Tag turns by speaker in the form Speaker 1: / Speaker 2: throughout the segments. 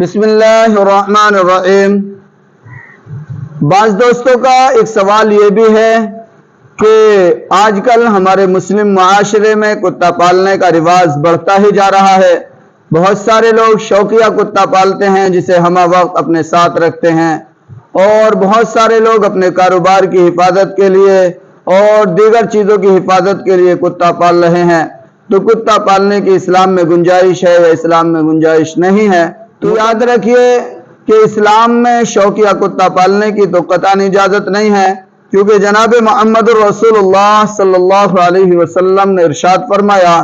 Speaker 1: بسم اللہ الرحمن الرحیم۔ بعض دوستوں کا ایک سوال یہ بھی ہے کہ آج کل ہمارے مسلم معاشرے میں کتا پالنے کا رواج بڑھتا ہی جا رہا ہے۔ بہت سارے لوگ شوقیہ کتا پالتے ہیں جسے ہمہ وقت اپنے ساتھ رکھتے ہیں، اور بہت سارے لوگ اپنے کاروبار کی حفاظت کے لیے اور دیگر چیزوں کی حفاظت کے لیے کتا پال رہے ہیں۔ تو کتا پالنے کی اسلام میں گنجائش ہے یا اسلام میں گنجائش نہیں ہے؟ تو یاد رکھیے کہ اسلام میں شوقیہ کتا پالنے کی تو قطعاً اجازت نہیں ہے، کیونکہ جناب محمد رسول اللہ صلی اللہ علیہ وسلم نے ارشاد فرمایا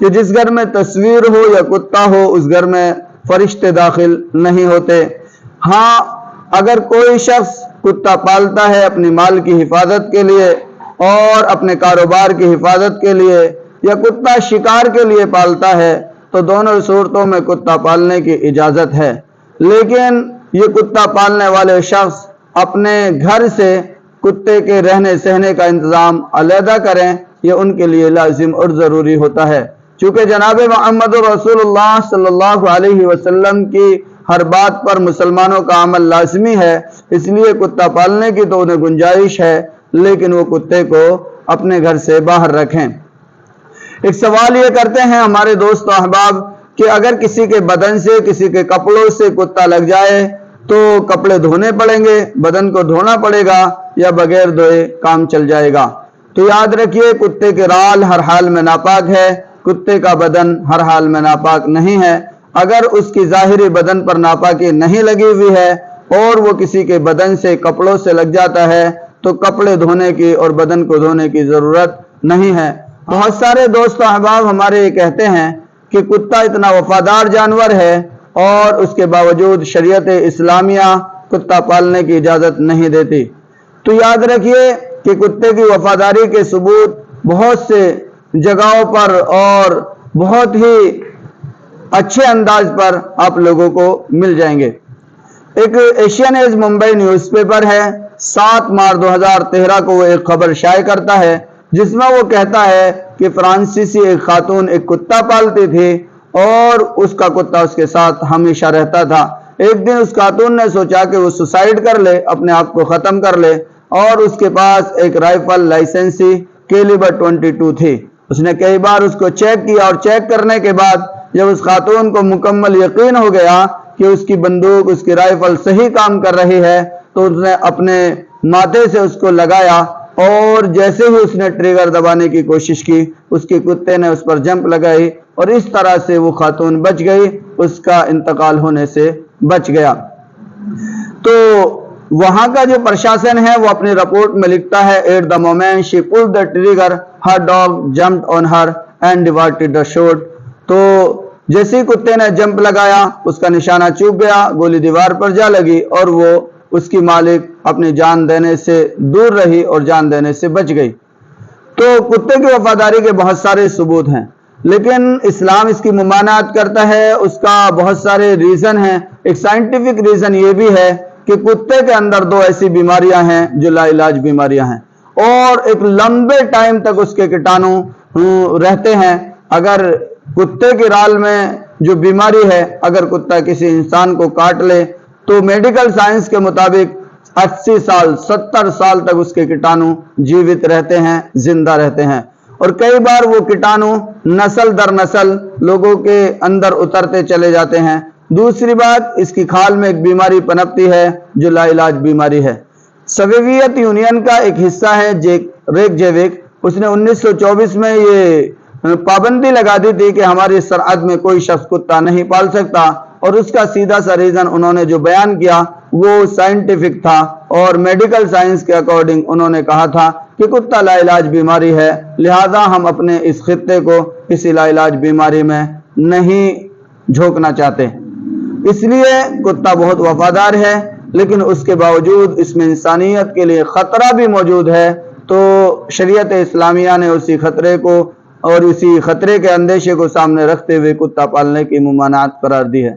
Speaker 1: کہ جس گھر میں تصویر ہو یا کتا ہو اس گھر میں فرشتے داخل نہیں ہوتے۔ ہاں، اگر کوئی شخص کتا پالتا ہے اپنی مال کی حفاظت کے لیے اور اپنے کاروبار کی حفاظت کے لیے، یا کتا شکار کے لیے پالتا ہے، تو دونوں صورتوں میں کتا پالنے کی اجازت ہے۔ لیکن یہ کتا پالنے والے شخص اپنے گھر سے کتے کے رہنے سہنے کا انتظام علیحدہ کریں، یہ ان کے لیے لازم اور ضروری ہوتا ہے۔ چونکہ جناب محمد رسول اللہ صلی اللہ علیہ وسلم کی ہر بات پر مسلمانوں کا عمل لازمی ہے، اس لیے کتا پالنے کی تو انہیں گنجائش ہے، لیکن وہ کتے کو اپنے گھر سے باہر رکھیں۔ ایک سوال یہ کرتے ہیں ہمارے دوست و احباب کہ اگر کسی کے بدن سے، کسی کے کپڑوں سے کتا لگ جائے تو کپڑے دھونے پڑیں گے، بدن کو دھونا پڑے گا، یا بغیر دھوئے کام چل جائے گا؟ تو یاد رکھیے، کتے کے رال ہر حال میں ناپاک ہے، کتے کا بدن ہر حال میں ناپاک نہیں ہے۔ اگر اس کی ظاہری بدن پر ناپاکی نہیں لگی ہوئی ہے اور وہ کسی کے بدن سے، کپڑوں سے لگ جاتا ہے تو کپڑے دھونے کی اور بدن کو دھونے کی ضرورت نہیں ہے۔ بہت سارے دوست و احباب ہمارے یہ کہتے ہیں کہ کتا اتنا وفادار جانور ہے اور اس کے باوجود شریعت اسلامیہ کتا پالنے کی اجازت نہیں دیتی۔ تو یاد رکھیے کہ کتے کی وفاداری کے ثبوت بہت سے جگہوں پر اور بہت ہی اچھے انداز پر آپ لوگوں کو مل جائیں گے۔ ایک Asian Age Mumbai newspaper ہے، 7 مارچ 2013 کو وہ ایک خبر شائع کرتا ہے جس میں وہ کہتا ہے کہ فرانسیسی ایک خاتون ایک کتا پالتی تھی اور اس کا کتا اس کے ساتھ ہمیشہ رہتا تھا۔ ایک دن اس خاتون نے سوچا کہ وہ سوسائڈ کر لے، اپنے آپ کو ختم کر لے، اور اس کے پاس ایک رائفل لائسنسی کیلیبر 22 تھی۔ اس نے کئی بار اس کو چیک کیا، اور چیک کرنے کے بعد جب اس خاتون کو مکمل یقین ہو گیا کہ اس کی بندوق، اس کی رائفل صحیح کام کر رہی ہے، تو اس نے اپنے ماتھے سے اس کو لگایا، اور جیسے ہی اس نے ٹریگر دبانے کی کوشش کی، اس کے کتے نے اس پر جمپ لگائی، اور اس طرح سے وہ خاتون بچ گئی، اس کا انتقال ہونے سے بچ گیا۔ تو وہاں کا جو پرشاسن ہے وہ اپنی رپورٹ میں لکھتا ہے، at the moment she pulled the trigger her dog jumped on her and diverted the shot۔ تو جیسے کتے نے جمپ لگایا، اس کا نشانہ چوک گیا، گولی دیوار پر جا لگی، اور وہ اس کی مالک اپنی جان دینے سے دور رہی اور جان دینے سے بچ گئی۔ تو کتے کی وفاداری کے بہت سارے ثبوت ہیں، لیکن اسلام اس کی ممانعت کرتا ہے۔ اس کا بہت سارے ریزن ہیں۔ ایک سائنٹیفک ریزن یہ بھی ہے کہ کتے کے اندر 2 ایسی بیماریاں ہیں جو لا علاج بیماریاں ہیں، اور ایک لمبے ٹائم تک اس کے کیٹانو رہتے ہیں۔ اگر کتے کے رال میں جو بیماری ہے، اگر کتا کسی انسان کو کاٹ لے تو میڈیکل سائنس کے مطابق 80 سال 70 سال تک اس کے کیٹانو جیوت رہتے ہیں، زندہ رہتے ہیں، اور کئی بار وہ کیٹانو نسل در نسل لوگوں کے اندر اترتے چلے جاتے ہیں۔ دوسری بات، اس کی کھال میں ایک بیماری پنپتی ہے جو لا علاج بیماری ہے۔ سوویت یونین کا ایک حصہ ہے ریکجیوک، اس نے 1924 میں یہ پابندی لگا دی تھی کہ ہماری سرحد میں کوئی شخص کتا نہیں پال سکتا، اور اس کا سیدھا سا ریزن انہوں نے جو بیان کیا وہ سائنٹیفک تھا، اور میڈیکل سائنس کے اکارڈنگ انہوں نے کہا تھا کہ کتا لا علاج بیماری ہے، لہذا ہم اپنے اس خطے کو کسی لا علاج بیماری میں نہیں جھونکنا چاہتے۔ اس لیے کتا بہت وفادار ہے، لیکن اس کے باوجود اس میں انسانیت کے لیے خطرہ بھی موجود ہے۔ تو شریعت اسلامیہ نے اسی خطرے کو اور اسی خطرے کے اندیشے کو سامنے رکھتے ہوئے کتا پالنے کی ممانعت قرار دی ہے۔